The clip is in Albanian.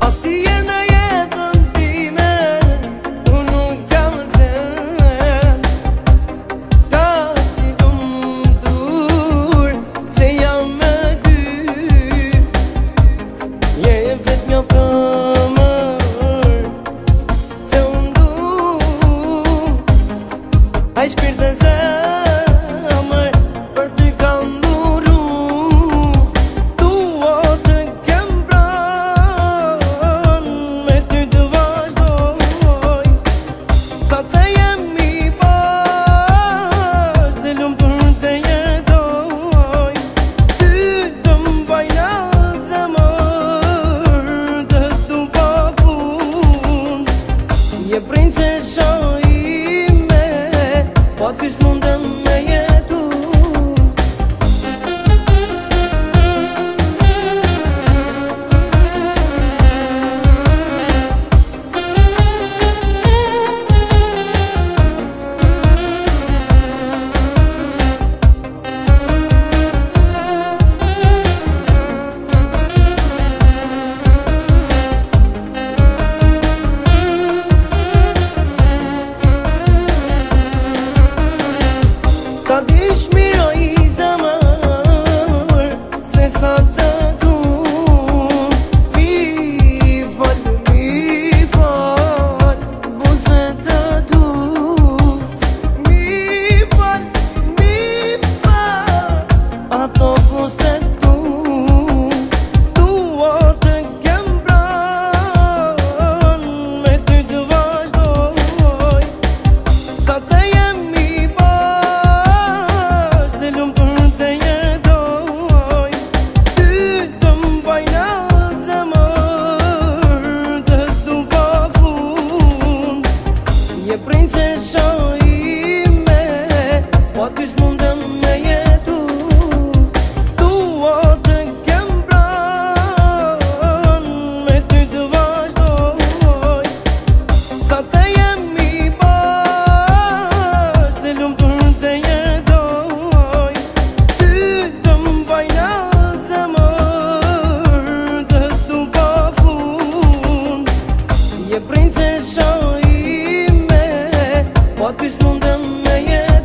Asnjëherë në jetën time unë nuk kam qenë kaq i lumtur që jam me ty. Je vetëm një femër që unë du, ai shpirt e zemër për ty kam duru. Dua të kem pranë, me ty të vazhdoj, sa të jemi bashkë, dhe lumtur të jetoj. Ty të mbaj në zemër, të du pa fund. Je princesha ime, po ty s'mundem me jetu. Ta dish miro i zemër se sa të du. Mi fal, buze të du. Mi fal, ato kuste tu. Dua të kem pranë, me ty të vazhdoj, sa të jemi bashkë, dhe lumtur të jetoj. Ty të mbaj në zemër, të du pa fund. Je princesha ime, po ty s'mundem me jetu. Dua të kem pranë, me ty të vazhdoj, sa të jemi bashkë, dhe lumtur të jetoj. Ty të mbaj në zemër, të du pa fund. Je princesha ime, po ty s'mundem me jetu.